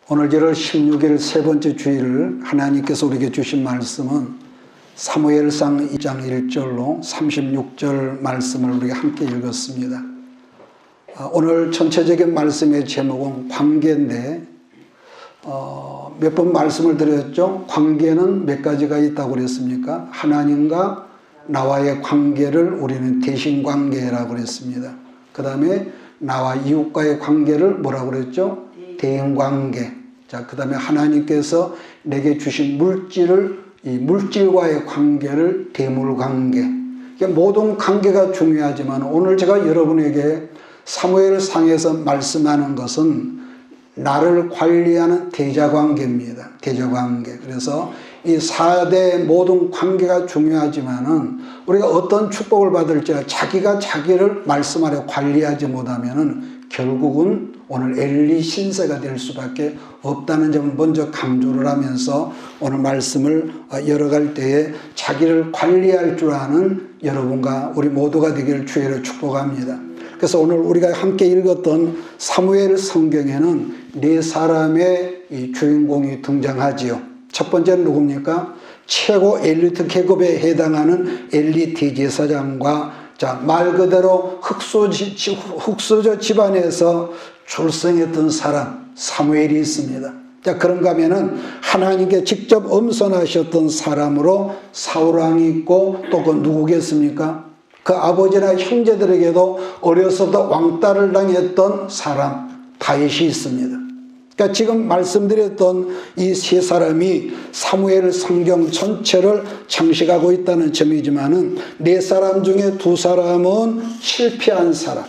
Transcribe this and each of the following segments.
오늘 1월 16일 세 번째 주일 하나님께서 우리에게 주신 말씀은 사무엘상 2장 1절로 36절 말씀을 우리가 함께 읽었습니다. 오늘 전체적인 말씀의 제목은 관계인데 몇 번 말씀을 드렸죠. 관계는 몇 가지가 있다고 그랬습니까? 하나님과 나와의 관계를 우리는 대신관계라고 그랬습니다. 그 다음에 나와 이웃과의 관계를 뭐라고 그랬죠? 대인관계. 자, 그 다음에 하나님께서 내게 주신 물질을, 이 물질과의 관계를 대물관계. 모든 관계가 중요하지만 오늘 제가 여러분에게 사무엘상에서 말씀하는 것은 나를 관리하는 대자관계입니다. 대자관계. 그래서 이 4대 모든 관계가 중요하지만은 우리가 어떤 축복을 받을지 자기가 자기를 말씀하려 관리하지 못하면은 결국은 오늘 엘리 신세가 될 수밖에 없다는 점을 먼저 강조를 하면서 오늘 말씀을 열어갈 때에 자기를 관리할 줄 아는 여러분과 우리 모두가 되기를 주의로 축복합니다. 그래서 오늘 우리가 함께 읽었던 사무엘 성경에는 네 사람의 이 주인공이 등장하지요. 첫 번째는 누굽니까? 최고 엘리트 계급에 해당하는 엘리 대제사장과 말 그대로 흑수저 집안에서 출생했던 사람 사무엘이 있습니다. 그런가 하면은 하나님께 직접 엄선하셨던 사람으로 사울왕이 있고 또 그 누구겠습니까? 그 아버지나 형제들에게도 어려서부터 왕따를 당했던 사람 다윗이 있습니다. 그러니까 지금 말씀드렸던 이 세 사람이 사무엘 성경 전체를 장식하고 있다는 점이지만은 네 사람 중에 두 사람은 실패한 사람.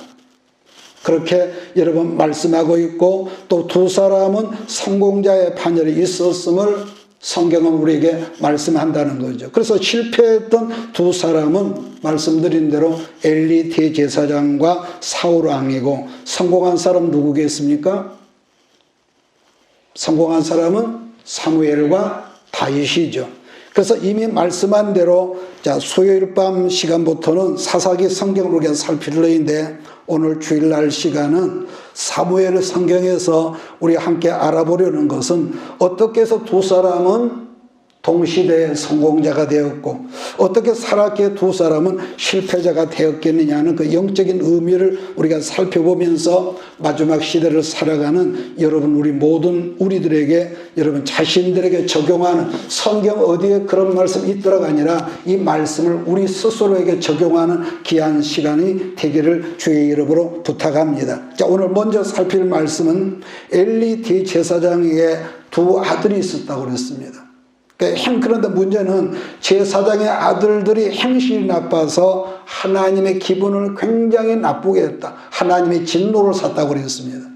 그렇게 여러분 말씀하고 있고 또 두 사람은 성공자의 반열에 있었음을 성경은 우리에게 말씀한다는 거죠. 그래서 실패했던 두 사람은 말씀드린 대로 엘리 대제사장과 사울왕이고 성공한 사람 누구겠습니까? 성공한 사람은 사무엘과 다윗이죠. 그래서 이미 말씀한 대로 수요일 밤 시간부터는 사사기 성경을 우리가 살필 터인데 오늘 주일날 시간은 사무엘 성경에서 우리 함께 알아보려는 것은 어떻게 해서 두 사람은 동시대의 성공자가 되었고 어떻게 살았기에 두 사람은 실패자가 되었겠느냐는 그 영적인 의미를 우리가 살펴보면서 마지막 시대를 살아가는 여러분 우리 모든 우리들에게 여러분 자신들에게 적용하는 성경 어디에 그런 말씀이 있더라가 아니라 이 말씀을 우리 스스로에게 적용하는 귀한 시간이 되기를 주의 이름으로 부탁합니다. 자, 오늘 먼저 살필 말씀은 엘리 대제사장에게 두 아들이 있었다고 그랬습니다. 그런데 문제는 제사장의 아들들이 행실이 나빠서 하나님의 기분을 굉장히 나쁘게 했다. 하나님의 진노를 샀다고 그랬습니다.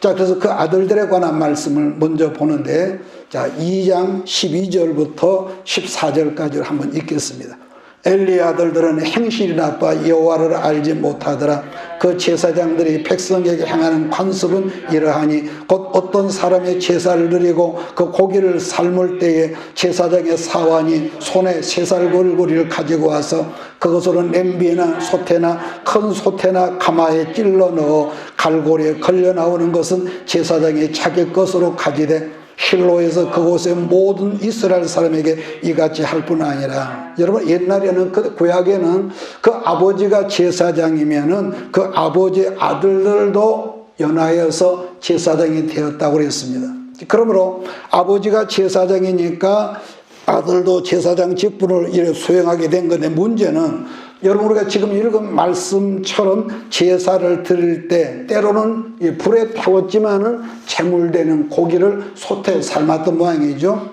자, 그래서 그 아들들에 관한 말씀을 먼저 보는데 2장 12절부터 14절까지를 한번 읽겠습니다. 엘리의 아들들은 행실이 나빠 여호와를 알지 못하더라. 그 제사장들이 백성에게 행하는 관습은 이러하니 곧 어떤 사람의 제사를 드리고 그 고기를 삶을 때에 제사장의 사환이 손에 새살골고리를 가지고 와서 그것으로 냄비나 솥에나 큰 솥에나 가마에 찔러 넣어 갈고리에 걸려 나오는 것은 제사장이 자기 것으로 가지되 실로에서 그곳의 모든 이스라엘 사람에게 이같이 할 뿐 아니라 여러분 옛날에는 그 구약에는 그 아버지가 제사장이면은 그 아버지의 아들들도 연하여서 제사장이 되었다고 그랬습니다. 그러므로 아버지가 제사장이니까 아들도 제사장 직분을 이렇게 수행하게 된 건데 문제는 여러분 우리가 지금 읽은 말씀처럼 제사를 드릴 때 때로는 불에 태웠지만은 제물되는 고기를 솥에 삶았던 모양이죠.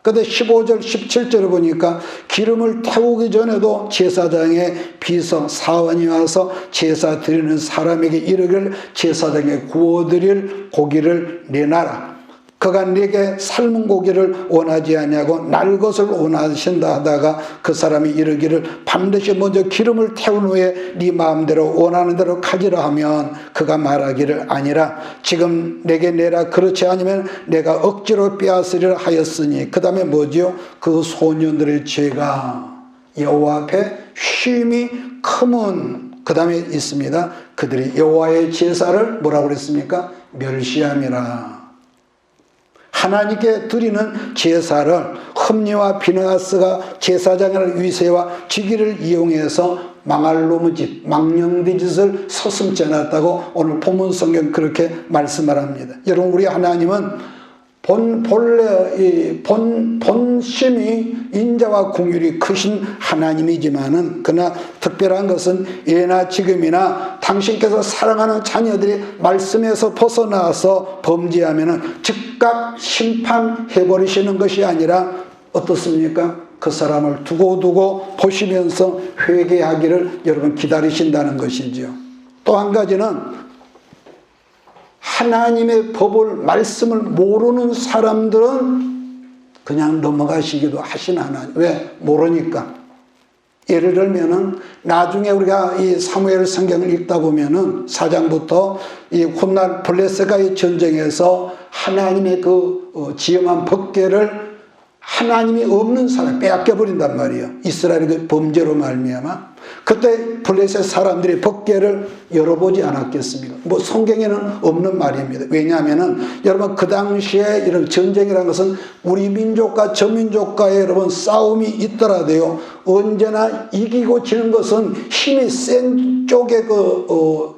그런데 15절 17절을 보니까 기름을 태우기 전에도 제사장의 비서 사원이 와서 제사 드리는 사람에게 이르기를 제사장에 구워드릴 고기를 내놔라. 그가 네게 삶은 고기를 원하지 아니하고 날 것을 원하신다 하다가 그 사람이 이르기를 반드시 먼저 기름을 태운 후에 네 마음대로 원하는 대로 가지라 하면 그가 말하기를 아니라 지금 내게 내라 그렇지 않으면 내가 억지로 빼앗으리라 하였으니 그 다음에 뭐지요? 그 소년들의 죄가 여호와 앞에 쉼이 크면 그 다음에 있습니다. 그들이 여호와의 제사를 뭐라고 그랬습니까? 멸시함이라. 하나님께 드리는 제사를 홈리와 비느하스가 제사장의 위세와 직위를 이용해서 망할 놈의 짓, 망령된 짓을 서슴지 않았다고 오늘 본문 성경 그렇게 말씀을 합니다. 여러분, 우리 하나님은 본심이 인자와 공율이 크신 하나님이지만은, 그러나 특별한 것은 예나 지금이나 당신께서 사랑하는 자녀들이 말씀에서 벗어나서 범죄하면은 즉각 심판해버리시는 것이 아니라 어떻습니까? 그 사람을 두고 보시면서 회개하기를 여러분 기다리신다는 것이지요. 또 한 가지는 하나님의 법을, 말씀을 모르는 사람들은 그냥 넘어가시기도 하신 하나님. 왜? 모르니까. 예를 들면은 나중에 우리가 이 사무엘 성경을 읽다 보면은 4장부터 이 훗날 블레셋과의 전쟁에서 하나님의 그 지엄한 법궤를 하나님이 없는 사람 빼앗겨 버린단 말이에요. 이스라엘의 그 범죄로 말미암아. 그때 블레셋 사람들이 법궤를 열어보지 않았겠습니까? 뭐 성경에는 없는 말입니다. 왜냐하면은 여러분, 그 당시에 이런 전쟁이라는 것은 우리 민족과 저 민족과의 여러분 싸움이 있더라도요, 언제나 이기고 지는 것은 힘이 센 쪽에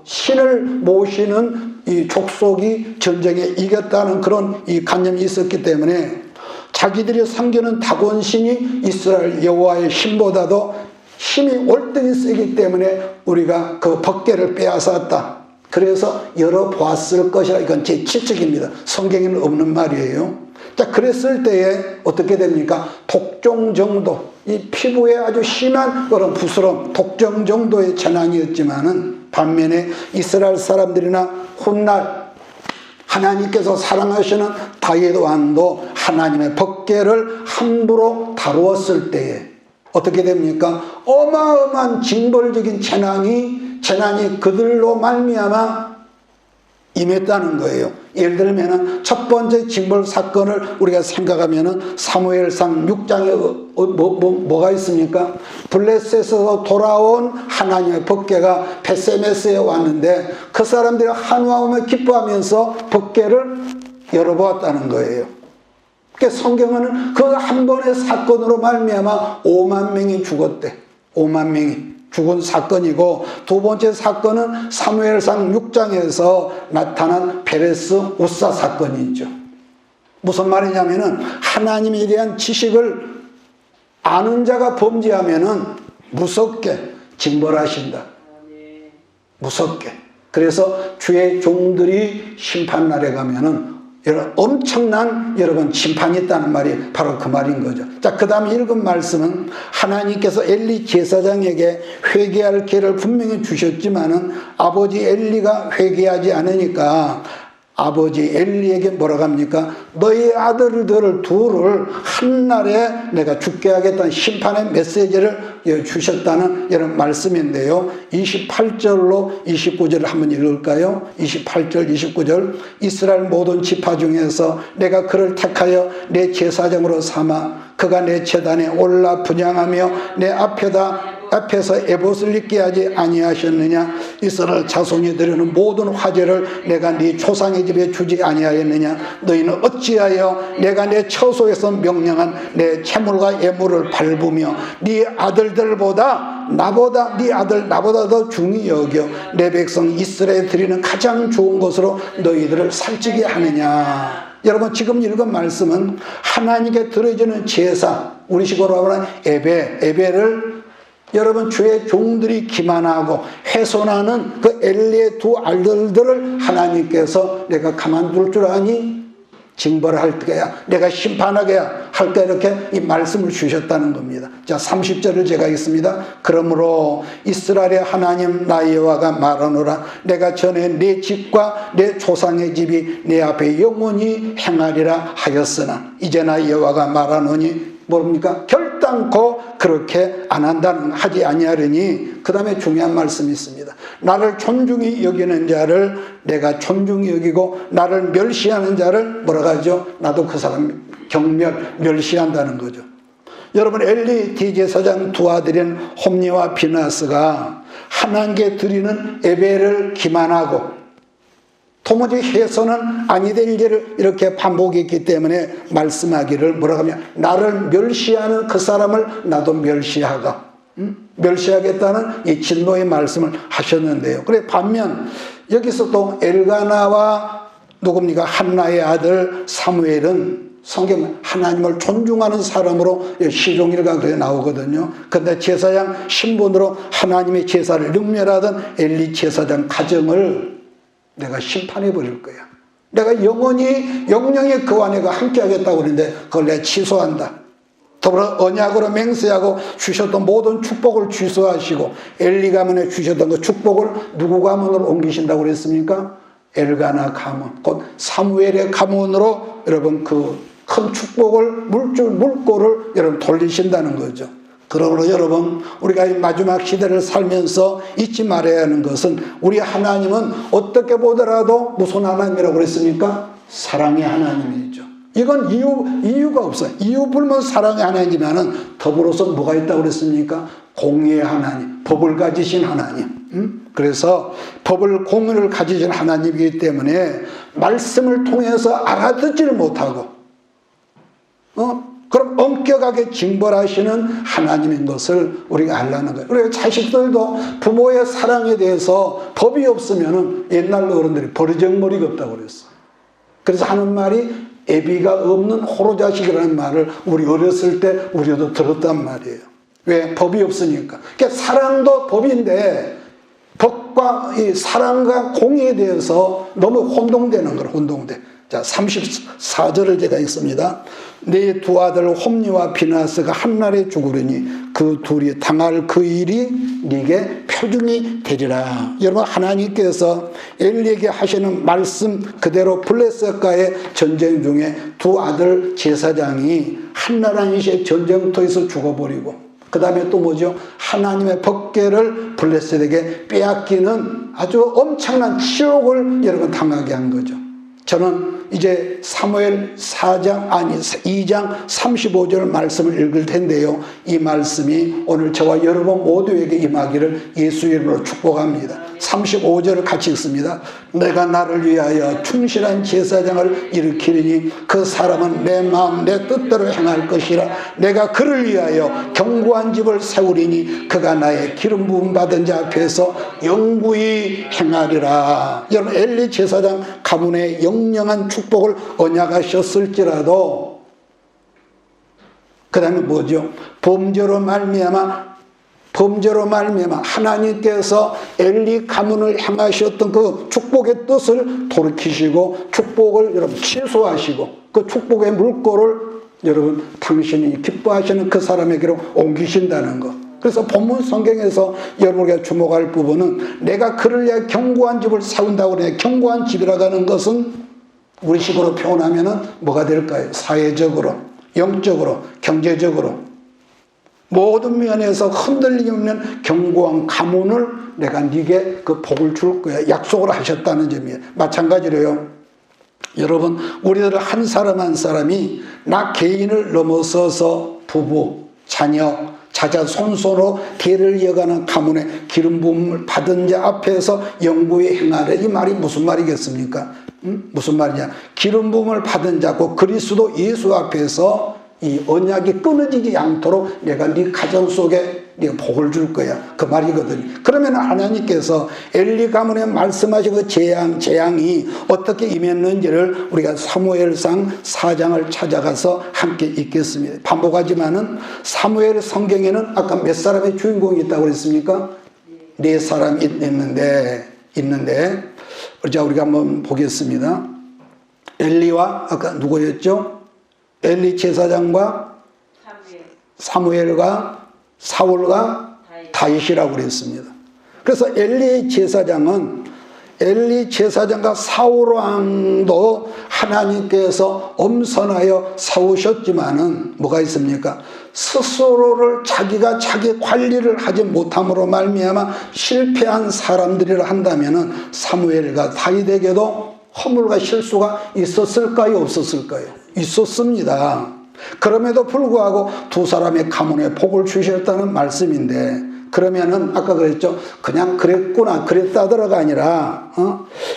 신을 모시는 이 족속이 전쟁에 이겼다는 그런 이 관념이 있었기 때문에 자기들이 섬기는 다곤신이 이스라엘 여호와의 힘보다도 힘이 월등히 세기 때문에 우리가 그 법궤를 빼앗았다. 그래서 열어보았을 것이라. 이건 제 추측입니다. 성경에는 없는 말이에요. 자, 그랬을 때에 어떻게 됩니까? 독종 정도, 이 피부에 아주 심한 그런 부스럼, 독종 정도의 재난이었지만은 반면에 이스라엘 사람들이나 훗날 하나님께서 사랑하시는 다윗 왕도 하나님의 법궤를 함부로 다루었을 때에 어떻게 됩니까? 어마어마한 징벌적인 재난이 그들로 말미암아 임했다는 거예요. 예를 들면은 첫 번째 징벌 사건을 우리가 생각하면은 사무엘상 6장에 뭐가 있습니까? 블레셋에서 돌아온 하나님의 법궤가 베세메스에 왔는데 그 사람들이 한화하며 기뻐하면서 법궤를 열어보았다는 거예요. 그러니까 성경은 그 한 번의 사건으로 말미암아 5만 명이 죽었대. 5만 명이 죽은 사건이고, 두 번째 사건은 사무엘상 6장에서 나타난 베레스 우사 사건이죠. 무슨 말이냐면은 하나님에 대한 지식을 아는 자가 범죄하면은 무섭게 징벌하신다. 무섭게. 그래서 주의 종들이 심판날에 가면은 엄청난 여러분 심판이 있다는 말이 바로 그 말인 거죠. 자, 그 다음에 읽은 말씀은 하나님께서 엘리 제사장에게 회개할 기회를 분명히 주셨지만은 아버지 엘리가 회개하지 않으니까 아버지 엘리에게 뭐라고 합니까? 너희 아들들을 둘을 한날에 내가 죽게 하겠다는 심판의 메시지를 주셨다는 이런 말씀인데요. 28절로 29절을 한번 읽을까요? 28절 29절 이스라엘 모든 지파 중에서 내가 그를 택하여 내 제사장으로 삼아 그가 내 제단에 올라 분향하며 내 앞에서 에봇을 입게 하지 아니하셨느냐? 이스라엘 자손이 드리는 모든 화제를 내가 네 조상의 집에 주지 아니하였느냐? 너희는 어찌하여 내가 내 처소에서 명령한 내 채물과 예물을 밟으며 네 아들들보다 네 아들 나보다 더 중히 여겨 내 백성 이스라엘에 드리는 가장 좋은 것으로 너희들을 살찌게 하느냐? 여러분, 지금 읽은 말씀은 하나님께 드려지는 제사, 우리 식으로 말하면 예배를 여러분 주의 종들이 기만하고 훼손하는 그 엘리의 두 아들들을 하나님께서 내가 가만둘 줄 아니? 징벌할 때야, 내가 심판하게 할 때 이렇게 이 말씀을 주셨다는 겁니다. 자, 30절을 제가 읽습니다. 그러므로 이스라엘의 하나님 나 여호와가 말하노라. 내가 전에 내 집과 내 조상의 집이 내 앞에 영원히 행하리라 하였으나 이제 나 여호와가 말하노니 뭡니까? 결단코 그렇게 안 한다는 하지 아니하려니. 그 다음에 중요한 말씀이 있습니다. 나를 존중히 여기는 자를 내가 존중히 여기고 나를 멸시하는 자를 뭐라고 하죠? 나도 그 사람 멸시한다는 거죠. 여러분, 엘리 대제사장 두 아들인 홈리와 비느하스가 하나님께 드리는 예배를 기만하고 도무지 해서는 아니 될 일을 이렇게 반복했기 때문에 말씀하기를 뭐라고 하냐, 나를 멸시하는 그 사람을 나도 멸시하가, 멸시하겠다는 이 진노의 말씀을 하셨는데요. 그래 반면 여기서 또 엘가나와 누굽니까, 한나의 아들 사무엘은 성경 하나님을 존중하는 사람으로 시종일관 그에 나오거든요. 그런데 제사장 신분으로 하나님의 제사를 능멸하던 엘리 제사장 가정을 내가 심판해 버릴 거야. 내가 영원히 그와 내가 함께 하겠다고 그러는데 그걸 내가 취소한다. 더불어 언약으로 맹세하고 주셨던 모든 축복을 취소하시고 엘리 가문에 주셨던 그 축복을 누구 가문으로 옮기신다고 그랬습니까? 엘가나 가문, 곧 사무엘의 가문으로 여러분 그 큰 축복을 물꼬를 여러분 돌리신다는 거죠. 그러므로 여러분 우리가 이 마지막 시대를 살면서 잊지 말아야 하는 것은 우리 하나님은 어떻게 보더라도 무슨 하나님이라고 그랬습니까? 사랑의 하나님이죠. 이건 이유가 없어요. 이유 불문 사랑의 하나님이면은 더불어서 뭐가 있다고 그랬습니까? 공의의 하나님, 법을 가지신 하나님. 그래서 법을 공의를 가지신 하나님이기 때문에 말씀을 통해서 알아듣지를 못하고 그럼 엄격하게 징벌하시는 하나님인 것을 우리가 알라는 거예요. 우리 자식들도 부모의 사랑에 대해서 법이 없으면 옛날 어른들이 버르장머리가 없다고 그랬어요. 그래서 하는 말이 애비가 없는 호로자식이라는 말을 우리 어렸을 때 우리도 들었단 말이에요. 왜? 법이 없으니까. 그러니까 사랑도 법인데 법과 이 사랑과 공의에 대해서 너무 혼동되는 거예요. 혼동돼. 자, 34절을 제가 읽습니다. 네 두 아들 홈니와 비나스가 한날에 죽으리니 그 둘이 당할 그 일이 네게 표준이 되리라. 여러분 하나님께서 엘리에게 하시는 말씀 그대로 블레셋과의 전쟁 중에 두 아들 제사장이 한나라는 전쟁터에서 죽어버리고 그 다음에 또 뭐죠? 하나님의 법궤를 블레셋에게 빼앗기는 아주 엄청난 치욕을 여러분 당하게 한 거죠. 저는 이제 사무엘 2장 35절 말씀을 읽을 텐데요. 이 말씀이 오늘 저와 여러분 모두에게 임하기를 예수 이름으로 축복합니다. 35절을 같이 읽습니다. 내가 나를 위하여 충실한 제사장을 일으키리니 그 사람은 내 마음 내 뜻대로 행할 것이라. 내가 그를 위하여 견고한 집을 세우리니 그가 나의 기름 부음 받은 자 앞에서 영구히 행하리라. 여러분 엘리 제사장 가문의 영영한 축복을 언약하셨을지라도 그 다음에 뭐죠? 범죄로 말미암아 하나님께서 엘리 가문을 향하셨던 그 축복의 뜻을 돌이키시고 축복을 여러분 취소하시고 그 축복의 물꼬를 여러분 당신이 기뻐하시는 그 사람에게로 옮기신다는 것. 그래서 본문 성경에서 여러분에게 주목할 부분은 내가 그를 위해 견고한 집을 세운다고 그래. 견고한 집이라고 하는 것은 우리식으로 표현하면은 뭐가 될까요? 사회적으로, 영적으로, 경제적으로 모든 면에서 흔들림이 없는 견고한 가문을 내가 네게 그 복을 줄 거야. 약속을 하셨다는 점이에요. 마찬가지로요. 여러분 우리들 한 사람 한 사람이 나 개인을 넘어서서 부부, 자녀, 자자 손손으로 대를 이어가는 가문의 기름 부음을 받은 자 앞에서 영구히 행하래. 이 말이 무슨 말이겠습니까? 무슨 말이냐? 기름 부음을 받은 자고 그리스도 예수 앞에서 이 언약이 끊어지지 않도록 내가 네 가정 속에 네가 복을 줄 거야. 그 말이거든요. 그러면 하나님께서 엘리 가문에 말씀하신 그 재앙이 어떻게 임했는지를 우리가 사무엘상 4장을 찾아가서 함께 읽겠습니다. 반복하지만은 사무엘 성경에는 아까 몇 사람의 주인공이 있다고 그랬습니까? 네 사람이 있는데 자 우리가 한번 보겠습니다. 엘리와 아까 누구였죠? 엘리 제사장과 사무엘과 사울과 다윗이라고 그랬습니다. 그래서 엘리 제사장과 사울 왕도 하나님께서 엄선하여 세우셨지만은 뭐가 있습니까? 스스로를 자기가 자기 관리를 하지 못함으로 말미암아 실패한 사람들이라 한다면은 사무엘과 다윗에게도 허물과 실수가 있었을까요? 없었을까요? 있었습니다. 그럼에도 불구하고 두 사람의 가문에 복을 주셨다는 말씀인데 그러면은 아까 그랬죠. 그냥 그랬구나, 그랬다더라가 아니라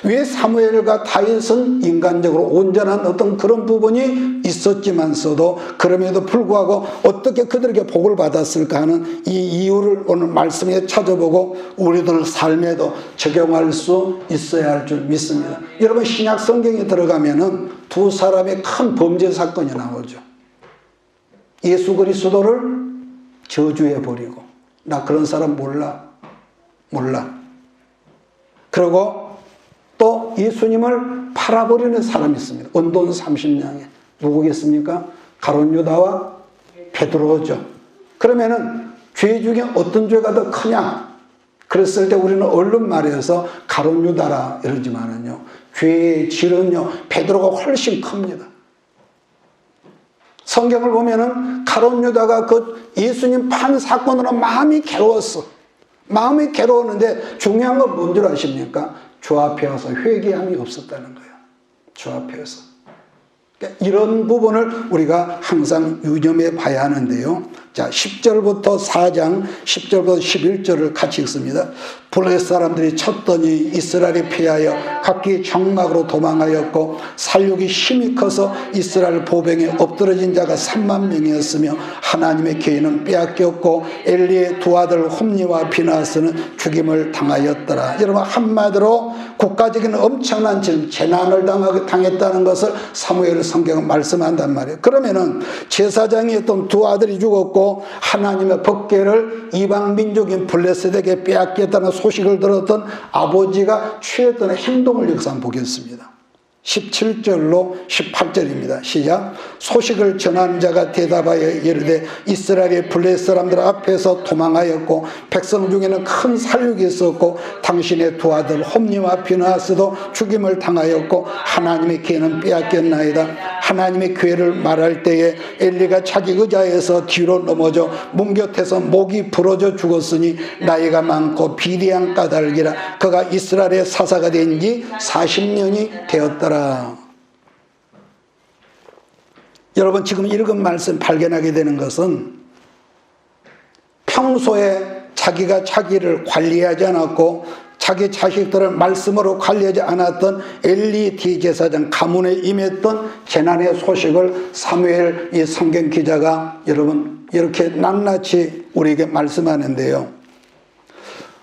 왜 사무엘과 다윗은 인간적으로 온전한 어떤 그런 부분이 있었지만서도 그럼에도 불구하고 어떻게 그들에게 복을 받았을까 하는 이 이유를 오늘 말씀에 찾아보고 우리들 삶에도 적용할 수 있어야 할 줄 믿습니다. 여러분, 신약 성경에 들어가면은 두 사람의 큰 범죄 사건이 나오죠. 예수 그리스도를 저주해 버리고, 나 그런 사람 몰라. 그리고 또 예수님을 팔아버리는 사람이 있습니다. 은돈 30냥에. 누구겠습니까? 가룟 유다와 베드로죠. 그러면은 죄 중에 어떤 죄가 더 크냐? 그랬을 때 우리는 얼른 말해서 가룟 유다라 이러지만은요, 죄의 질은요 베드로가 훨씬 큽니다. 성경을 보면은 가룟 유다가 그 예수님 판 사건으로 마음이 괴로웠어. 마음이 괴로웠는데 중요한 건 뭔 줄 아십니까? 주 앞에 와서 회개함이 없었다는 거예요. 주 앞에 와서. 그러니까 이런 부분을 우리가 항상 유념해 봐야 하는데요. 자, 10절부터 4장 10절부터 11절을 같이 읽습니다. 블레셋 사람들이 쳤더니 이스라엘이 피하여 각기 정막으로 도망하였고 살육이 힘이 커서 이스라엘 보병에 엎드러진 자가 3만 명이었으며 하나님의 계획은 빼앗겼고 엘리의 두 아들 홈니와 비나스는 죽임을 당하였더라. 여러분, 한마디로 국가적인 엄청난 재난을 당했다는 것을 사무엘 성경은 말씀한단 말이에요. 그러면은 제사장이었던 두 아들이 죽었고 하나님의 법궤를 이방 민족인 블레셋에게 빼앗겼다는 소식을 들었던 아버지가 취했던 행동을 역사 한번 보겠습니다. 17절로 18절입니다. 시작. 소식을 전한 자가 대답하여 이르되 이스라엘의 블레셋 사람들 앞에서 도망하였고 백성 중에는 큰 살육이 있었고 당신의 두 아들 홈니와 비나스도 죽임을 당하였고 하나님의 기회는 빼앗겼나이다. 하나님의 기회를 말할 때에 엘리가 자기 의자에서 뒤로 넘어져 문 곁에서 목이 부러져 죽었으니 나이가 많고 비리한 까닭이라. 그가 이스라엘의 사사가 된 지 40년이 되었더라. 여러분, 지금 읽은 말씀 발견하게 되는 것은 평소에 자기가 자기를 관리하지 않았고 자기 자식들을 말씀으로 관리하지 않았던 엘리 대제사장 가문에 임했던 재난의 소식을 사무엘 이 성경 기자가 여러분 이렇게 낱낱이 우리에게 말씀하는데요.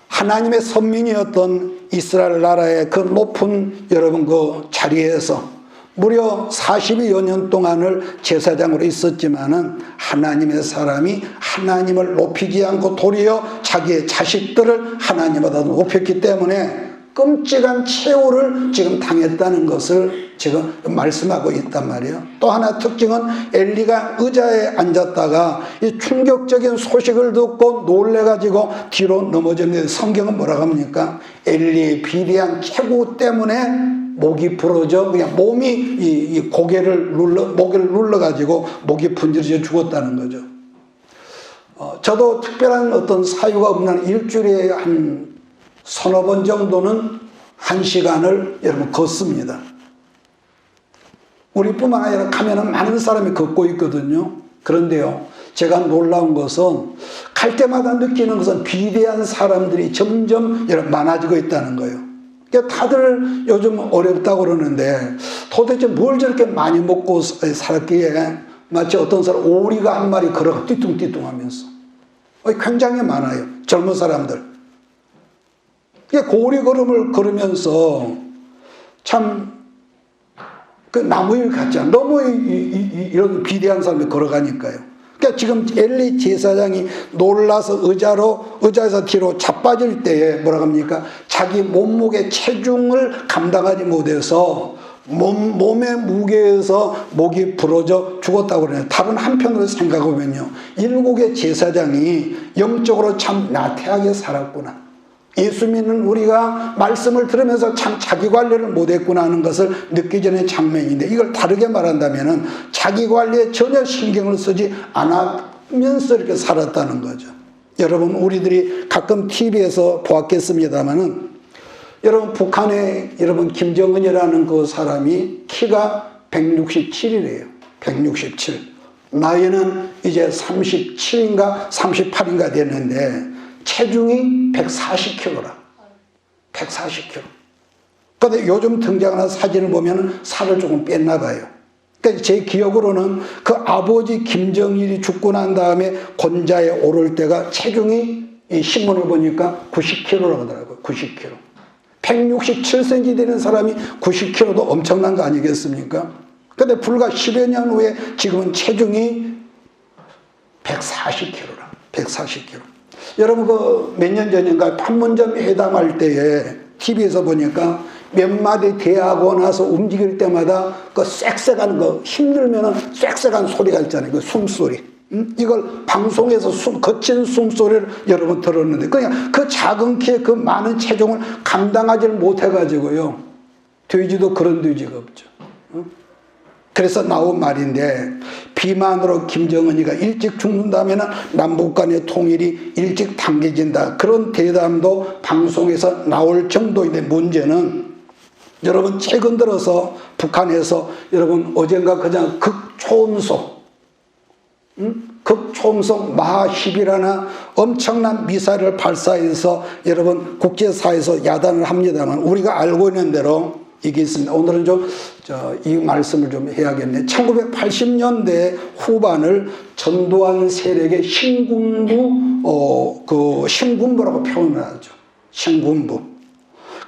하나님의 선민이었던 이스라엘 나라의 그 높은 여러분 그 자리에서 무려 40여 년 동안을 제사장으로 있었지만은 하나님의 사람이 하나님을 높이지 않고 도리어 자기의 자식들을 하나님보다 높였기 때문에 끔찍한 최후를 지금 당했다는 것을 지금 말씀하고 있단 말이에요. 또 하나 특징은 엘리가 의자에 앉았다가 이 충격적인 소식을 듣고 놀래가지고 뒤로 넘어졌는데 성경은 뭐라고 합니까? 엘리의 비리한 최고 때문에 목이 부러져 그냥 몸이 이 고개를 목을 눌러가지고 목이 분질러져 죽었다는 거죠. 저도 특별한 어떤 사유가 없는 일주일에 한 서너 번 정도는 1시간을 여러분 걷습니다. 우리뿐만 아니라 가면은 많은 사람이 걷고 있거든요. 그런데요, 제가 놀라운 것은 갈 때마다 느끼는 것은 비대한 사람들이 점점 많아지고 있다는 거예요. 그러니까 다들 요즘 어렵다고 그러는데 도대체 뭘 저렇게 많이 먹고 살았기에 마치 어떤 사람 오리가 한 마리 걸어가 띠뚱띠뚱 하면서 굉장히 많아요. 젊은 사람들. 고리 걸음을 걸으면서 참 그 나무일 같잖아. 너무 이런 비대한 사람이 걸어가니까요. 그러니까 지금 엘리 제사장이 놀라서 의자에서 뒤로 자빠질 때에 뭐라고 합니까? 자기 몸무게 체중을 감당하지 못해서 몸의 무게에서 목이 부러져 죽었다고 그래요. 다른 한편으로 생각해보면요, 일국의 제사장이 영적으로 참 나태하게 살았구나. 예수 믿는 우리가 말씀을 들으면서 참 자기 관리를 못했구나 하는 것을 느끼지는 장면인데, 이걸 다르게 말한다면 자기 관리에 전혀 신경을 쓰지 않으면서 이렇게 살았다는 거죠. 여러분, 우리들이 가끔 TV에서 보았겠습니다만은, 여러분 북한의 여러분 김정은이라는 그 사람이 키가 167이래요. 167. 나이는 이제 37인가 38인가 됐는데 체중이 140kg라. 140kg. 근데 요즘 등장하는 사진을 보면 살을 조금 뺐나 봐요. 그러니까 제 기억으로는 그 아버지 김정일이 죽고 난 다음에 권좌에 오를 때가 체중이 이 신문을 보니까 90kg라고 하더라고요. 90kg. 167cm 되는 사람이 90kg도 엄청난 거 아니겠습니까? 근데 불과 10여 년 후에 지금은 체중이 140kg라. 140kg. 여러분 그 몇 년 전인가 판문점 회담할 때에 TV에서 보니까 몇 마디 대하고 나서 움직일 때마다 그 쌕쌕한 거 힘들면은 쌕쌕한 소리가 있잖아요. 그 숨소리. 이걸 방송에서 거친 숨소리를 여러분 들었는데 그냥 그 작은 키에 그 많은 체중을 감당하지를 못해가지고요. 돼지도 그런 돼지가 없죠. 그래서 나온 말인데 비만으로 김정은이가 일찍 죽는다면 남북 간의 통일이 일찍 당겨진다. 그런 대담도 방송에서 나올 정도인데 문제는 여러분 최근 들어서 북한에서 여러분 어젠가 그냥 극초음속 마하 10이라는 엄청난 미사일을 발사해서 여러분 국제사회에서 야단을 합니다만 우리가 알고 있는 대로 이게 있습니다. 오늘은 이 말씀을 좀 해야겠네. 1980년대 후반을 전두환 세력의 신군부라고 표현을 하죠. 신군부.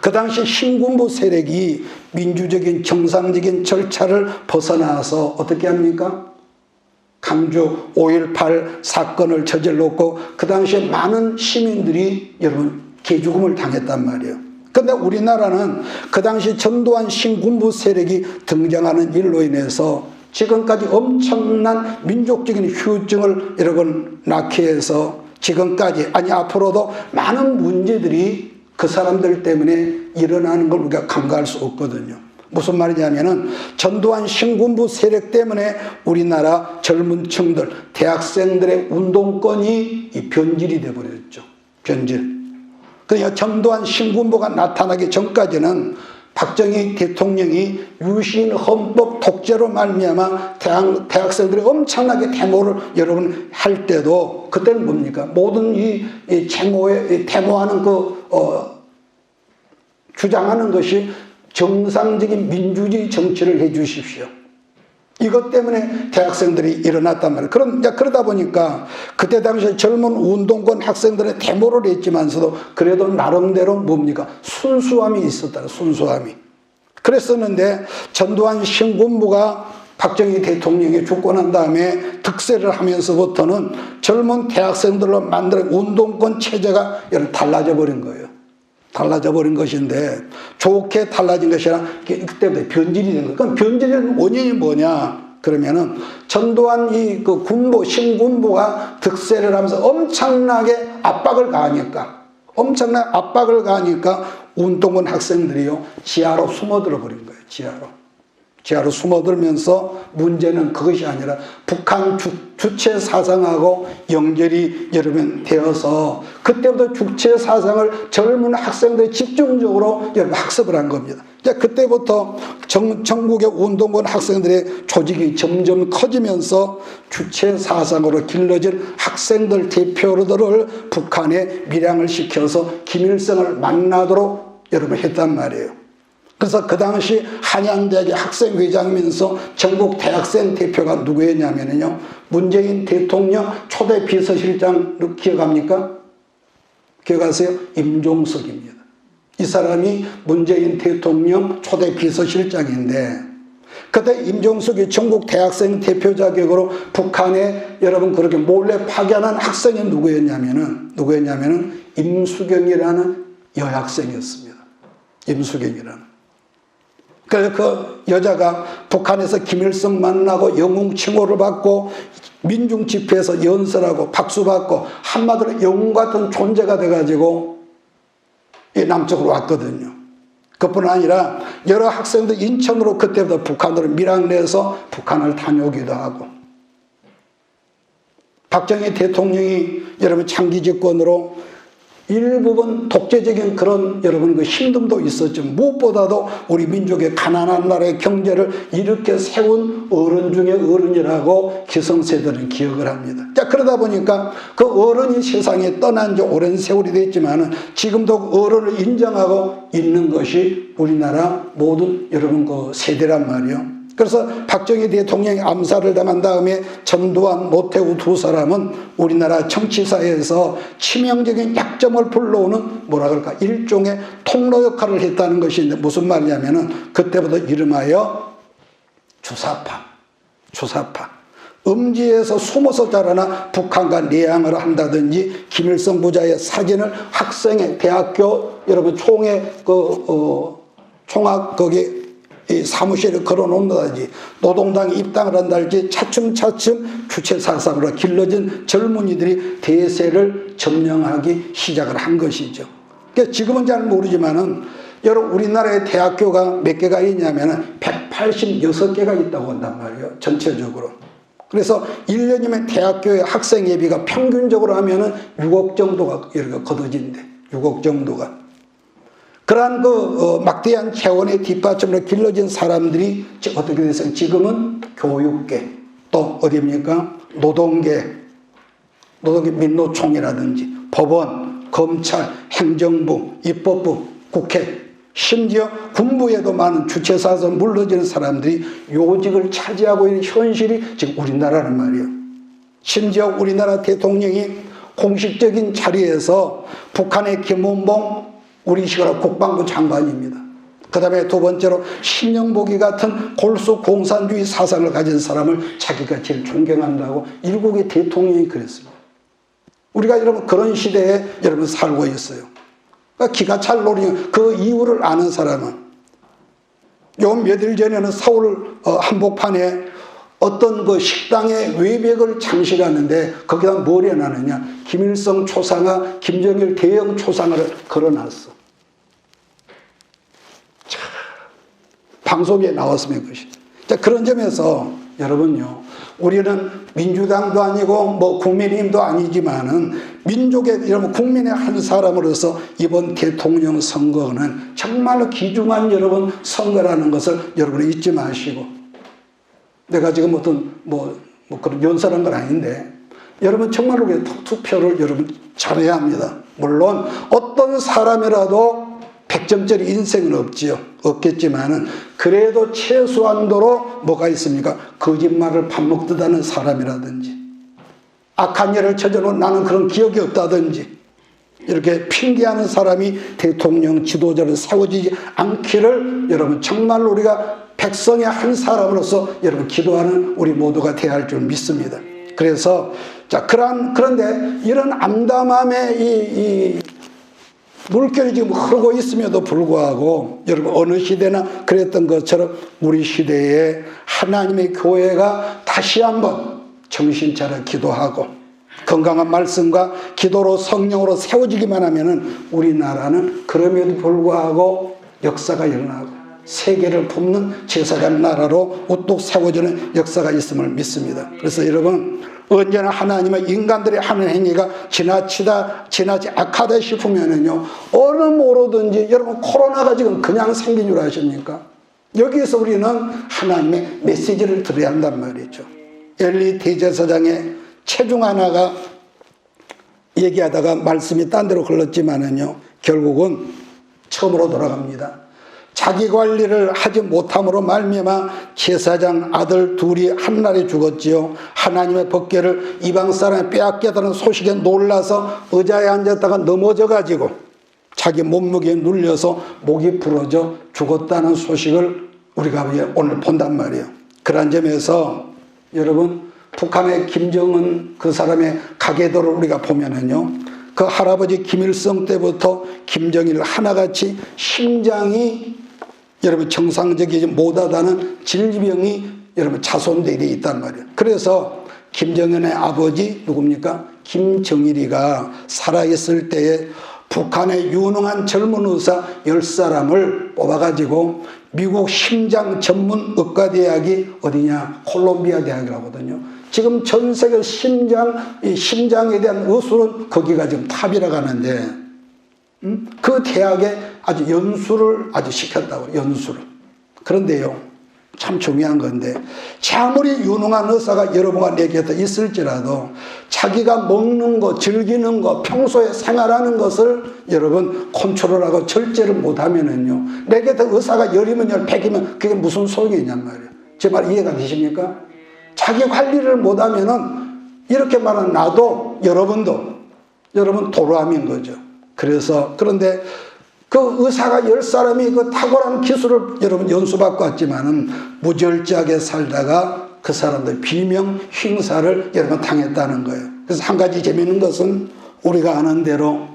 그 당시 신군부 세력이 민주적인 정상적인 절차를 벗어나서 어떻게 합니까? 강주 5.18 사건을 저질렀고 그 당시에 많은 시민들이 여러분 개죽음을 당했단 말이에요. 그런데 우리나라는 그 당시 전두환 신군부 세력이 등장하는 일로 인해서 지금까지 엄청난 민족적인 후유증을 여러분 낳게 해서 지금까지 아니 앞으로도 많은 문제들이 그 사람들 때문에 일어나는 걸 우리가 간과할 수 없거든요. 무슨 말이냐면은 전두환 신군부 세력 때문에 우리나라 젊은 층들, 대학생들의 운동권이 변질이 되어버렸죠. 변질. 그러니까 전두환 신군부가 나타나기 전까지는 박정희 대통령이 유신 헌법 독재로 말미암아 대학생들이 엄청나게 데모를 여러분 할 때도 그때는 뭡니까? 모든 이 데모하는 주장하는 것이 정상적인 민주주의 정치를 해 주십시오. 이것 때문에 대학생들이 일어났단 말이에요. 그러다 보니까 그때 당시에 젊은 운동권 학생들의 데모를 했지만서도 그래도 나름대로 뭡니까? 순수함이 있었다. 순수함이. 그랬었는데 전두환 신군부가 박정희 대통령이 죽고 난 다음에 득세를 하면서부터는 젊은 대학생들로 만든 운동권 체제가 달라져 버린 거예요. 달라져 버린 것인데 좋게 달라진 것이 아니라 그때부터 변질이 된 거예요. 그럼 변질의 원인이 뭐냐? 그러면은 전두환 신군부가 득세를 하면서 엄청나게 압박을 가하니까 운동권 학생들이요 지하로 숨어들어 버린 거예요. 지하로 숨어들면서 문제는 그것이 아니라 북한 주체 사상하고 연결이 여러분 되어서 그때부터 주체 사상을 젊은 학생들이 집중적으로 여러분 학습을 한 겁니다. 그때부터 전국의 운동권 학생들의 조직이 점점 커지면서 주체 사상으로 길러진 학생들 대표들을 북한에 밀양을 시켜서 김일성을 만나도록 여러분 했단 말이에요. 그래서 그 당시 한양대학의 학생회장이면서 전국 대학생 대표가 누구였냐면요. 문재인 대통령 초대 비서실장 기억합니까? 기억하세요? 임종석입니다. 이 사람이 문재인 대통령 초대 비서실장인데 그때 임종석이 전국 대학생 대표 자격으로 북한에 여러분 그렇게 몰래 파견한 학생이 누구였냐면은 임수경이라는 여학생이었습니다. 임수경이라는. 그래서 그 여자가 북한에서 김일성 만나고 영웅 칭호를 받고 민중 집회에서 연설하고 박수받고 한마디로 영웅 같은 존재가 돼가지고 이 남쪽으로 왔거든요. 그뿐 아니라 여러 학생들 인천으로 그때부터 북한으로 밀양내서 북한을 다녀오기도 하고 박정희 대통령이 여러분 장기 집권으로 일부분 독재적인 그런 여러분 그 힘듦도 있었죠. 무엇보다도 우리 민족의 가난한 나라의 경제를 이렇게 세운 어른 중에 어른이라고 기성세대는 기억을 합니다. 자, 그러다 보니까 그 어른이 세상에 떠난 지 오랜 세월이 됐지만은 지금도 그 어른을 인정하고 있는 것이 우리나라 모든 여러분 그 세대란 말이요. 그래서 박정희 대통령이 암살을 당한 다음에 전두환, 노태우 두 사람은 우리나라 정치사에서 치명적인 약점을 불러오는 뭐라 그럴까 일종의 통로 역할을 했다는 것인데 무슨 말이냐면은 그때부터 이름하여 주사파. 음지에서 숨어서 자라나 북한과 내항을 한다든지 김일성 부자의 사진을 학생의 대학교 여러분 총회 총학 거기 이 사무실에 걸어놓는다든지 노동당에 입당을 한다든지 차츰차츰 주체사상으로 길러진 젊은이들이 대세를 점령하기 시작을 한 것이죠. 그러니까 지금은 잘 모르지만은 여러분 우리나라의 대학교가 몇 개가 있냐면은 186개가 있다고 한단 말이에요. 전체적으로. 그래서 1년이면 대학교의 학생 예비가 평균적으로 하면은 6억 정도가 이렇게 거둬진대. 6억 정도가. 그러한 막대한 재원의 뒷받침으로 길러진 사람들이 어떻게 됐어요? 지금은 교육계, 또 어디입니까? 노동계 민노총이라든지 법원, 검찰, 행정부, 입법부, 국회, 심지어 군부에도 많은 주체사에서 물러지는 사람들이 요직을 차지하고 있는 현실이 지금 우리나라란 말이에요. 심지어 우리나라 대통령이 공식적인 자리에서 북한의 김원봉 우리 시골 국방부 장관입니다. 그 다음에 두 번째로 신영복이 같은 골수 공산주의 사상을 가진 사람을 자기가 제일 존경한다고 일국의 대통령이 그랬습니다. 우리가 여러분 그런 시대에 여러분 살고 있어요. 그러니까 기가 찰 노리는 그 이유를 아는 사람은 요 며칠 전에는 서울 한복판에 어떤 그 식당에 외벽을 장식하는데 거기다 뭘 해놨느냐 김일성 초상화 김정일 대형 초상화를 걸어놨어. 자, 방송에 나왔으면 그것이. 자, 그런 점에서 여러분요 우리는 민주당도 아니고 뭐 국민의힘도 아니지만은 민족의 여러분 국민의 한 사람으로서 이번 대통령 선거는 정말로 귀중한 여러분 선거라는 것을 여러분 잊지 마시고 내가 지금 어떤 그런 연설한 건 아닌데 여러분 정말로 투표를 여러분 잘해야 합니다. 물론 어떤 사람이라도 100점짜리 인생은 없겠지만은 그래도 최소한도로 뭐가 있습니까? 거짓말을 밥 먹듯 하는 사람이라든지 악한 일을 저져놓은 나는 그런 기억이 없다든지 이렇게 핑계하는 사람이 대통령 지도자로 세워지지 않기를 여러분 정말로 우리가 백성의 한 사람으로서 여러분 기도하는 우리 모두가 되어야 할 줄 믿습니다. 그래서 자 그런데 이런 암담함의 이 물결이 지금 흐르고 있음에도 불구하고 여러분 어느 시대나 그랬던 것처럼 우리 시대에 하나님의 교회가 다시 한번 정신 차려 기도하고 건강한 말씀과 기도로 성령으로 세워지기만 하면은 우리나라는 그럼에도 불구하고 역사가 일어나고 세계를 품는 제사장 나라로 우뚝 세워지는 역사가 있음을 믿습니다. 그래서 여러분 언제나 하나님은 인간들이 하는 행위가 지나치 악하다 싶으면은요 어느 뭐로든지 여러분 코로나가 지금 그냥 생긴 줄 아십니까? 여기에서 우리는 하나님의 메시지를 들어야 한단 말이죠. 엘리 대제사장의 체중 하나가 얘기하다가 말씀이 딴 데로 흘렀지만은요 결국은 처음으로 돌아갑니다. 자기 관리를 하지 못함으로 말미암아 제사장 아들 둘이 한날에 죽었지요. 하나님의 법궤를 이방 사람이 빼앗겼다는 소식에 놀라서 의자에 앉았다가 넘어져 가지고 자기 몸무게에 눌려서 목이 부러져 죽었다는 소식을 우리가 오늘 본단 말이에요. 그런 점에서 여러분 북한의 김정은 그 사람의 가계도를 우리가 보면은요 그 할아버지 김일성 때부터 김정일 하나같이 심장이 여러분 정상적이지 못하다는 질병이 여러분 자손들이 있단 말이에요. 그래서 김정은의 아버지 누굽니까? 김정일이가 살아있을 때에 북한의 유능한 젊은 의사 10사람을 뽑아가지고 미국 심장 전문 의과대학이 어디냐? 콜롬비아 대학이라거든요. 지금 전 세계 심장에 대한 의술은 거기가 지금 탑이라고 하는데 그 대학에 아주 연수를 아주 시켰다고, 연수를. 그런데요, 참 중요한 건데, 아무리 유능한 의사가 여러분과 내 곁에 있을지라도 자기가 먹는 거, 즐기는 거, 평소에 생활하는 것을 여러분 컨트롤하고 절제를 못하면은요, 내 곁에 의사가 열이면 열, 백이면 그게 무슨 소용이 있냔 말이에요. 제 말 이해가 되십니까? 자기 관리를 못하면은 이렇게 말하는 나도 여러분 도루함인 거죠. 그래서 그런데 그 의사가 10사람이 그 탁월한 기술을 여러분 연수받고 왔지만은 무절제하게 살다가 그 사람들 비명 흉사를 여러분 당했다는 거예요. 그래서 한 가지 재미있는 것은 우리가 아는 대로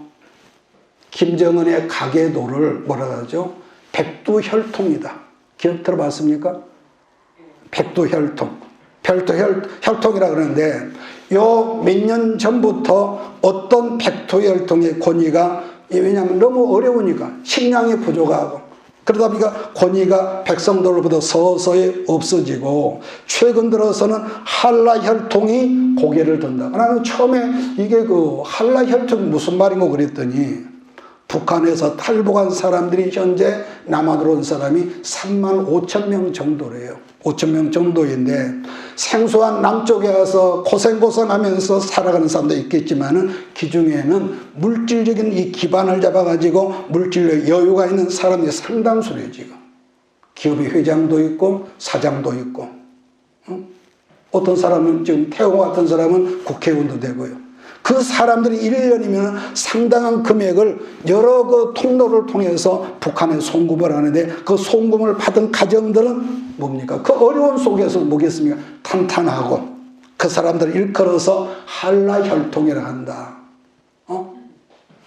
김정은의 가계도를 뭐라 하죠? 백두혈통이다. 기억 들어봤습니까? 백두혈통. 혈통이라 그러는데 요 몇 년 전부터 어떤 백두혈통의 권위가, 왜냐하면 너무 어려우니까 식량이 부족하고 그러다 보니까 권위가 백성들로부터 서서히 없어지고 최근 들어서는 한라혈통이 고개를 든다. 나는 처음에 이게 그 한라혈통이 무슨 말인고 그랬더니 북한에서 탈북한 사람들이 현재 남한으로 온 사람이 35,000명 정도래요. 5,000명 정도인데 생소한 남쪽에 가서 고생하면서 살아가는 사람도 있겠지만은 그 중에는 물질적인 이 기반을 잡아가지고 물질적 여유가 있는 사람이 상당수래요. 지금 기업의 회장도 있고 사장도 있고, 어떤 사람은 지금 태호 같은 사람은 국회의원도 되고요. 그 사람들이 1년이면 상당한 금액을 여러 그 통로를 통해서 북한에 송금을 하는데 그 송금을 받은 가정들은 뭡니까? 그 어려운 속에서 뭐겠습니까? 탄탄하고 그 사람들을 일컬어서 한라혈통이라 한다.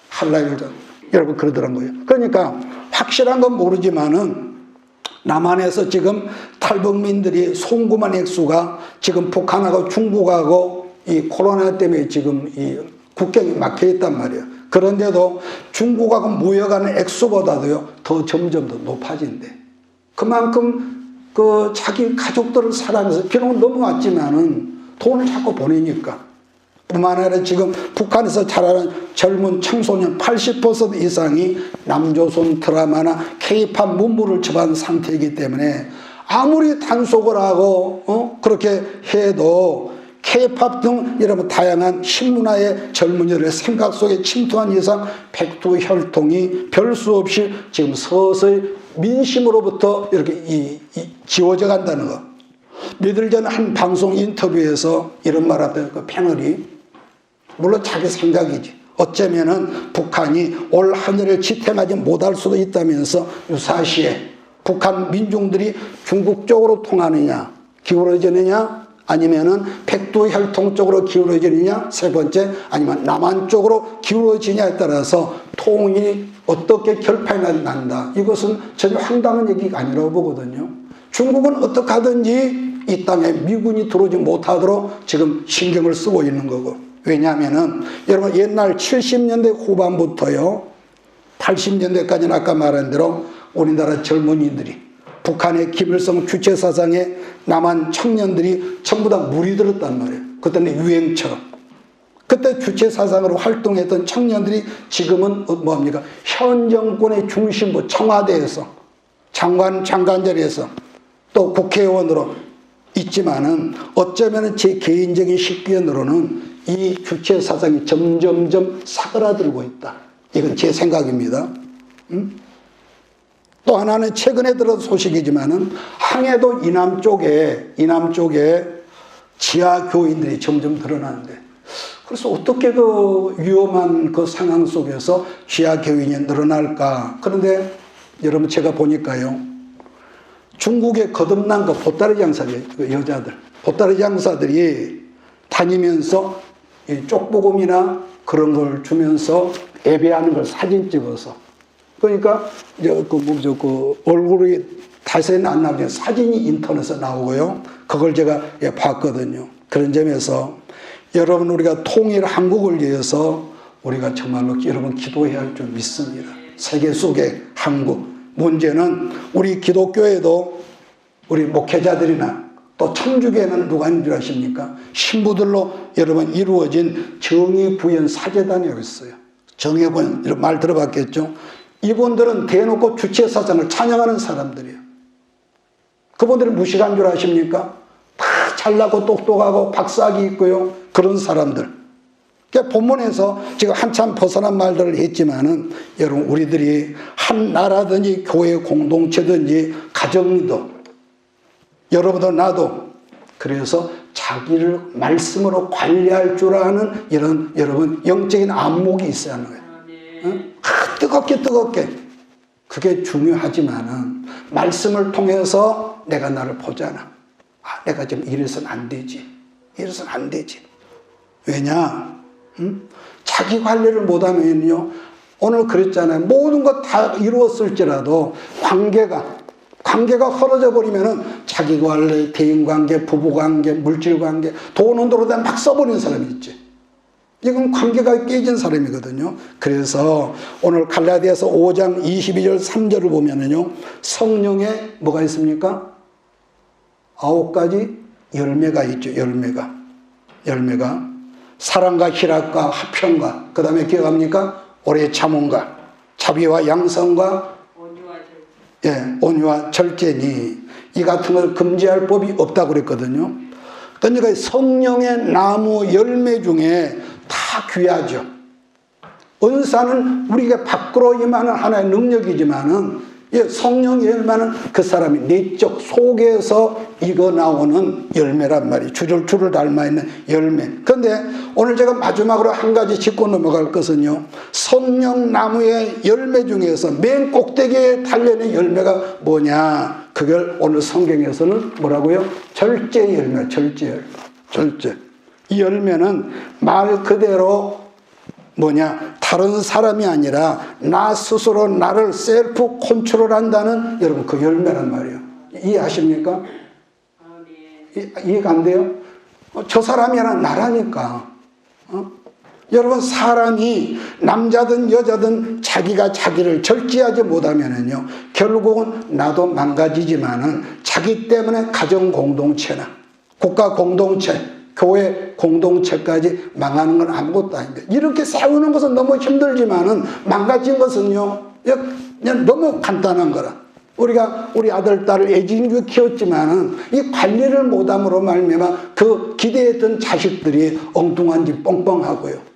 한라혈통. 여러분 그러더란 거예요. 그러니까 확실한 건 모르지만은 남한에서 지금 탈북민들이 송금한 액수가 지금 북한하고 중국하고 이 코로나 때문에 지금 이 국경이 막혀 있단 말이에요. 그런데도 중국하고 무역하는 액수보다도요, 더 점점 더 높아진대. 그만큼 그 자기 가족들을 사랑해서 비록 넘어왔지만은 돈을 자꾸 보내니까. 뿐만 아니라 지금 북한에서 자라는 젊은 청소년 80% 이상이 남조선 드라마나 K-팝 문물을 접한 상태이기 때문에 아무리 단속을 하고 그렇게 해도 K-팝 등 여러분 다양한 신문화의 젊은이들의 생각 속에 침투한 이상 백두혈통이 별 수 없이 지금 서서히 민심으로부터 이렇게 지워져 간다는 것. 며칠 전 한 방송 인터뷰에서 이런 말 하더라고요. 그 패널이, 물론 자기 생각이지, 어쩌면은 북한이 올 하늘을 지탱하지 못할 수도 있다면서 유사시에 북한 민중들이 중국 쪽으로 통하느냐 기울어지느냐 아니면은 백두혈통 쪽으로 기울어지느냐, 세 번째 아니면 남한 쪽으로 기울어지냐에 따라서 통일이 어떻게 결판이 난다. 이것은 전혀 황당한 얘기가 아니라고 보거든요. 중국은 어떻게 하든지 이 땅에 미군이 들어오지 못하도록 지금 신경을 쓰고 있는 거고. 왜냐하면은 여러분 옛날 70년대 후반부터요 80년대까지는 아까 말한 대로 우리나라 젊은이들이 북한의 김일성 주체 사상에 남한 청년들이 전부 다 물이 들었단 말이에요. 그때는 유행처럼. 그때 주체 사상으로 활동했던 청년들이 지금은 뭐합니까? 현 정권의 중심부 청와대에서 장관 자리에서 또 국회의원으로 있지만은 어쩌면 제 개인적인 식견으로는 이 주체 사상이 점점점 사그라들고 있다. 이건 제 생각입니다. 또 하나는 최근에 들어서 소식이지만은 항해도 이남 쪽에 지하 교인들이 점점 드러나는데, 그래서 어떻게 그 위험한 그 상황 속에서 지하 교인이 늘어날까? 그런데 여러분 제가 보니까요, 중국의 거듭난 그 보따리 장사들, 그 여자들, 보따리 장사들이 다니면서 이 쪽보금이나 그런 걸 주면서 예배하는 걸 사진 찍어서, 그러니까 이제 그 얼굴이 다시는 안 나오죠. 사진이 인터넷에 나오고요. 그걸 제가 봤거든요. 그런 점에서 여러분 우리가 통일 한국을 위해서 우리가 정말로 여러분 기도해야 할 줄 믿습니다. 세계 속의 한국. 문제는 우리 기독교에도 우리 목회자들이나 또 천주교에는 누가 있는 줄 아십니까? 신부들로 여러분 이루어진 정의부연 사제단이라고 있어요. 정혜권 이런 말 들어봤겠죠. 이분들은 대놓고 주체사상을 찬양하는 사람들이에요. 그분들은 무식한 줄 아십니까? 다 잘나고 똑똑하고 박사학위 있고요. 그런 사람들. 그러니까 본문에서 지금 한참 벗어난 말들을 했지만은 여러분 우리들이 한 나라든지 교회 공동체든지 가정도 여러분도 나도 그래서 자기를 말씀으로 관리할 줄 아는 이런 여러분 영적인 안목이 있어야 하는 거예요. 응? 뜨겁게 그게 중요하지만은 말씀을 통해서 내가 나를 보잖아. 내가 지금 이래서는 안 되지. 왜냐? 자기 관리를 못하면요. 오늘 그랬잖아요. 모든 것 다 이루었을지라도 관계가 헐어져 버리면은 자기 관리, 대인관계, 부부관계, 물질관계, 돈 온도로다 막 써버리는 사람이 있지. 이건 관계가 깨진 사람이거든요. 그래서 오늘 갈라디아서 5장 22절 3절을 보면은요. 성령에 뭐가 있습니까? 9가지 열매가 있죠. 열매가 사랑과 희락과 화평과 그 다음에 기억합니까? 오래 참음과 자비와 양성과 온유와 절제니 이 같은 걸 금지할 법이 없다고 그랬거든요. 그러니까 성령의 나무 열매 중에 다 귀하죠. 은사는 우리가 밖으로 임하는 하나의 능력이지만은 성령의 열매는 그 사람이 내적 속에서 익어 나오는 열매란 말이에요. 줄을 닮아 있는 열매. 그런데 오늘 제가 마지막으로 한 가지 짚고 넘어갈 것은요. 성령 나무의 열매 중에서 맨 꼭대기에 달려있는 열매가 뭐냐. 그걸 오늘 성경에서는 뭐라고요? 절제 열매, 절제. 이 열매는 말 그대로 뭐냐? 다른 사람이 아니라 나 스스로 나를 셀프 컨트롤한다는 여러분 그 열매란 말이에요. 이해하십니까? 이해가 안 돼요? 저 사람이 아니라 나라니까. 여러분 사람이 남자든 여자든 자기가 자기를 절제하지 못하면은요 결국은 나도 망가지지만은 자기 때문에 가정 공동체나 국가 공동체 교회 공동체까지 망하는 건 아무것도 아닙니다. 이렇게 세우는 것은 너무 힘들지만은 망가진 것은요 그냥 너무 간단한 거라. 우리가 우리 아들 딸을 애지중지 키웠지만은 이 관리를 못함으로 말미암아 그 기대했던 자식들이 엉뚱한 짓 뻥뻥하고요.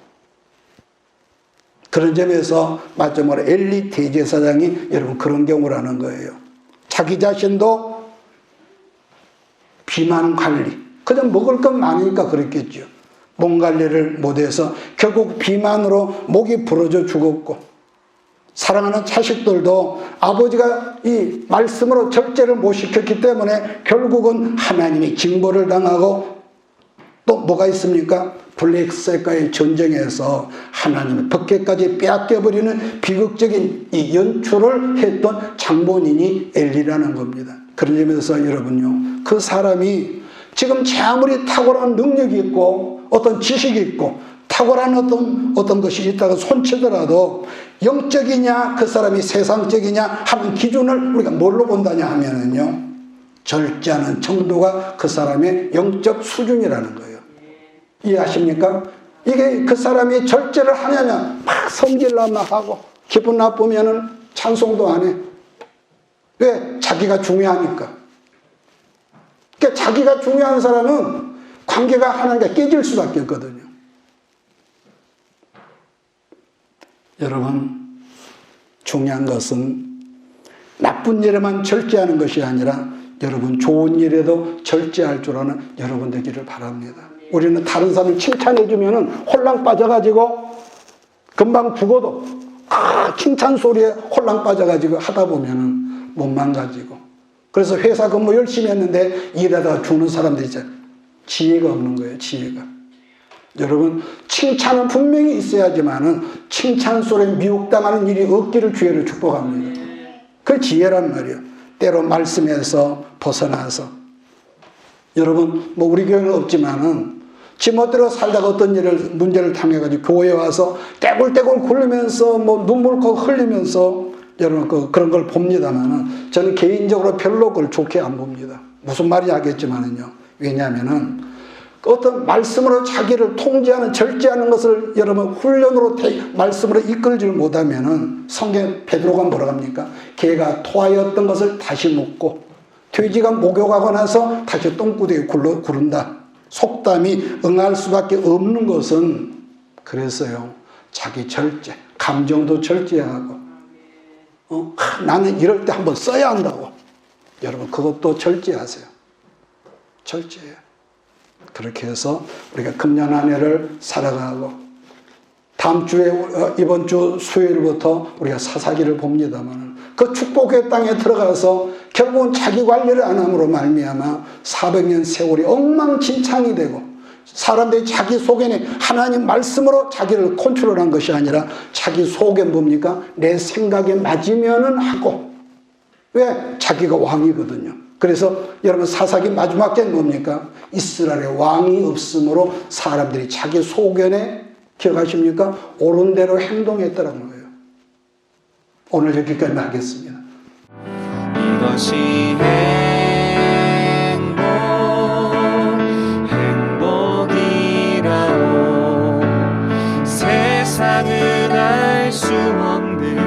그런 점에서 마지막으로 엘리 대제사장이 여러분 그런 경우라는 거예요. 자기 자신도 비만 관리. 그냥 먹을 건 많으니까 그랬겠죠. 몸 관리를 못해서 결국 비만으로 목이 부러져 죽었고 사랑하는 자식들도 아버지가 이 말씀으로 절제를 못 시켰기 때문에 결국은 하나님이 징벌을 당하고 또 뭐가 있습니까? 블랙색과의 전쟁에서 하나님의 덕계까지 빼앗겨버리는 비극적인 이 연출을 했던 장본인이 엘리라는 겁니다. 그런 점에서 여러분요 그 사람이 지금 제 아무리 탁월한 능력이 있고 어떤 지식이 있고 탁월한 어떤 것이 있다고 손치더라도 영적이냐 그 사람이 세상적이냐 하는 기준을 우리가 뭘로 본다냐 하면은요 절제하는 정도가 그 사람의 영적 수준이라는 거예요. 이해하십니까? 이게 그 사람이 절제를 하냐냐 막 성질나나 하고 기분 나쁘면은 찬송도 안 해. 왜? 자기가 중요하니까. 그러니까 자기가 중요한 사람은 관계가 하나님과 깨질 수밖에 없거든요. 여러분 중요한 것은 나쁜 일에만 절제하는 것이 아니라 여러분 좋은 일에도 절제할 줄 아는 여러분 되기를 바랍니다. 우리는 다른 사람을 칭찬해 주면은 홀랑 빠져가지고 금방 죽어도 칭찬 소리에 홀랑 빠져가지고 하다 보면은 못 망가지고 그래서 회사 근무 열심히 했는데 일하다가 죽는 사람들 있잖아요. 지혜가 없는 거예요. 지혜가. 여러분 칭찬은 분명히 있어야지만은 칭찬 소리에 미혹당하는 일이 없기를 주의를 축복합니다. 그 지혜란 말이에요. 때로 말씀에서 벗어나서 여러분 뭐 우리 교회는 없지만은 지멋대로 살다가 어떤 문제를 당해가지고 교회에 와서 떼굴떼굴 굴리면서 뭐 눈물코 흘리면서 여러분 그런 걸 봅니다만은 저는 개인적으로 별로 그걸 좋게 안 봅니다. 무슨 말인지 알겠지만은요. 왜냐하면은 어떤 말씀으로 자기를 통제하는, 절제하는 것을 여러분 훈련으로 말씀으로 이끌지를 못하면은 성경 베드로가 뭐라고 합니까? 개가 토하였던 것을 다시 묻고 돼지가 목욕하고 나서 다시 똥구덩이에 구른다. 속담이 응할 수밖에 없는 것은 그래서요. 자기 절제, 감정도 절제하고 나는 이럴 때 한번 써야 한다고. 여러분 그것도 절제하세요. 절제해요. 그렇게 해서 우리가 금년 한 해를 살아가고 다음 주에 이번 주 수요일부터 우리가 사사기를 봅니다만 그 축복의 땅에 들어가서 결국은 자기 관리를 안 함으로 말미암아 400년 세월이 엉망진창이 되고 사람들이 자기 속에는 하나님 말씀으로 자기를 컨트롤한 것이 아니라 자기 속에 뭡니까? 내 생각에 맞으면은 하고 왜? 자기가 왕이거든요. 그래서 여러분 사사기 마지막 게 뭡니까? 이스라엘의 왕이 없으므로 사람들이 자기 소견에 기억하십니까? 옳은 대로 행동했더라는 거예요. 오늘 여기까지 하겠습니다. 이것이 행복이라오. 세상은 알 수 없는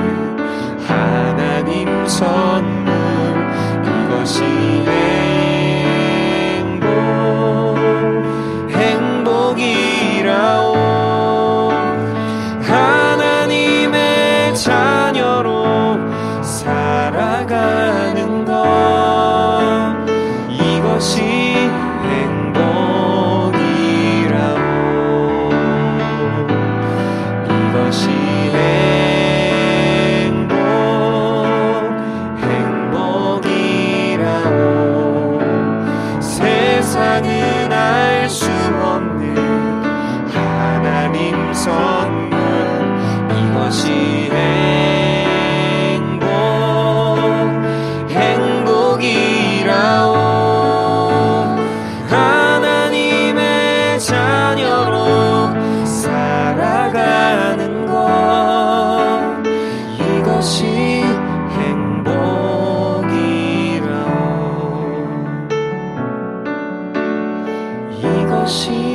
하나님 선물. 이것이 행복이라오. 하나님의 자녀로 살아가는 것. 이것이 행복이라오. 이것이 세상은 알 수 없는 하나님 선물. 이것이 행복이라오. 하나님의 자녀로 살아가는 것. 이것이 행복이라오. 이것이